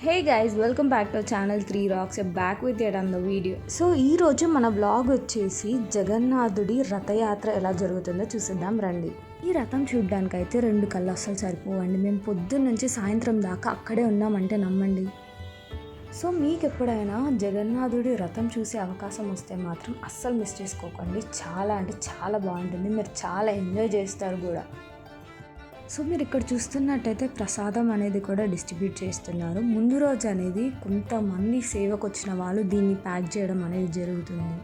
Hey guys, welcome back to channel 3 rocks. Back with yet on the video. So ఈరోజు మన vlog వచ్చేసి జగన్నాథుడి రథయాత్ర ఎలా జరుగుతుందో చూసిద్దాం రండి. ఈ రథం చూడడానికైతే 2 కళ్ళు అస్సలు సరిపోవండి. మేము పొద్దున్న నుంచి సాయంత్రం దాకా అక్కడే ఉన్నామంటే నమ్మండి. సో మీకు ఎప్పుడైనా జగన్నాథుడి రథం చూసే అవకాశం వస్తే మాత్రం అస్సలు మిస్ చేసుకోకండి. చాలా అంటే చాలా బాగుంటుంది. మీరు చాలా ఎంజాయ్ చేస్తారు కూడా. సో మీరు ఇక్కడ చూస్తున్నట్టయితే ప్రసాదం అనేది కూడా డిస్ట్రిబ్యూట్ చేస్తున్నారు. ముందు రోజు అనేది కొంతమంది సేవకు వచ్చిన వాళ్ళు దీన్ని ప్యాక్ చేయడం అనేది జరుగుతుంది.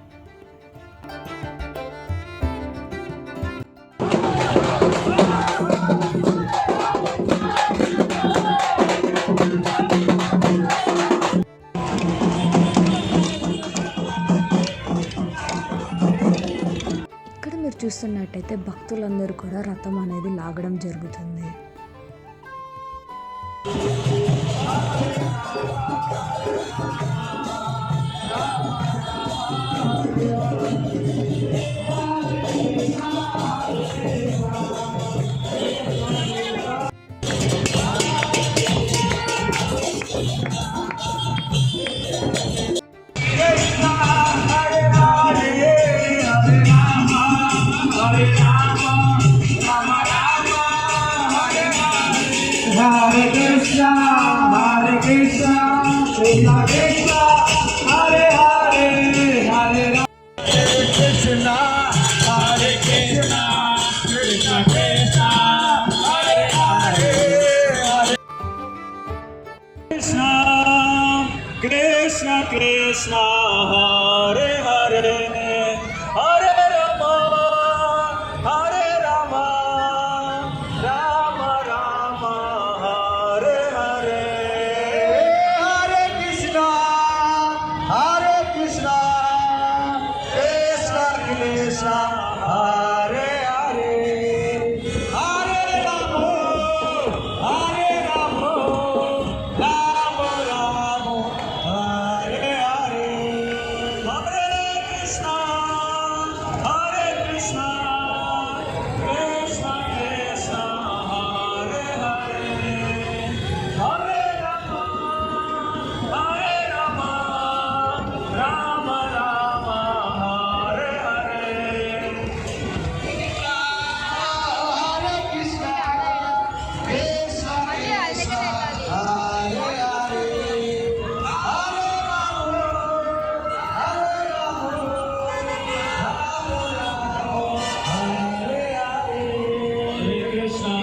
మీరు చూస్తున్నట్టయితే భక్తులందరూ కూడా రథం అనేది లాగడం జరుగుతుంది. Hare Krishna, Hare Krishna, Krishna Krishna, Hare Hare, Hare Rama, Hare Krishna, Hare Krishna, Krishna Krishna, Hare Hare, Hare Krishna, Krishna Krishna, Hare Hare, Hare Rama, Hare Rama, Rama Rama, Hare Hare, Hare Krishna, Hare Krishna, Krishna Krishna, Hare Hare, Hare Rama, Hare Rama, Rama Rama, Hare Hare, Hare Krishna, Hare Krishna, Krishna Krishna, Hare Hare, Hare Rama, Hare Rama, Rama Rama, Hare Hare, Hare Krishna, Krishna Krishna, Hare Hare, Hare Rama, Hare Rama, Hare Hare, Hare Krishna,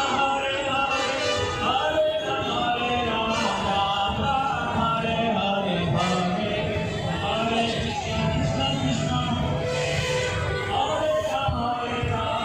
Hare Hare, Hare Rama, Hare Rama, Hare Hare, Hare Krishna, Krishna Krishna, Hare Rama, Hare Rama.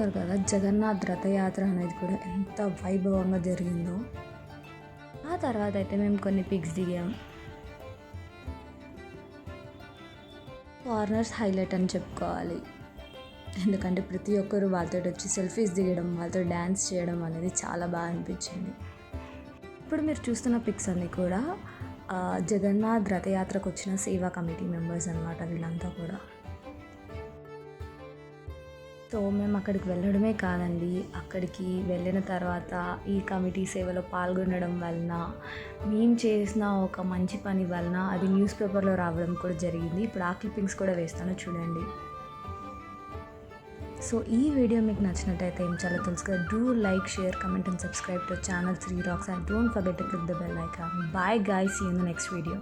చూస్తున్నారు కదా జగన్నాథ్ రథయాత్ర అనేది కూడా ఎంత వైభవంగా జరిగిందో. ఆ తర్వాత అయితే మేము కొన్ని పిక్స్ దిగాం. ఫారినర్స్ హైలైట్ అని చెప్పుకోవాలి, ఎందుకంటే ప్రతి ఒక్కరు వాళ్ళతో వచ్చి సెల్ఫీస్ దిగడం, వాళ్ళతో డ్యాన్స్ చేయడం అనేది చాలా బాగా అనిపించింది. ఇప్పుడు మీరు చూస్తున్న పిక్స్ అన్నీ కూడా జగన్నాథ్ రథయాత్రకు వచ్చిన సేవా కమిటీ మెంబర్స్ అనమాట వీళ్ళంతా కూడా. సో మేము అక్కడికి వెళ్ళడమే కాదండి, అక్కడికి వెళ్ళిన తర్వాత ఈ కమిటీ సేవలో పాల్గొనడం వలన మేము చేసిన ఒక మంచి పని వలన అది న్యూస్ పేపర్లో రావడం కూడా జరిగింది. ఇప్పుడు ఆ క్లిప్పింగ్స్ కూడా వేస్తాను చూడండి. సో ఈ వీడియో మీకు నచ్చినట్టయితే ఏం చాలా తెలుసు కదా, do like, share, comment and subscribe to channel 3 Rocks and don't forget to click the bell icon. Bye guys, see you in the next video.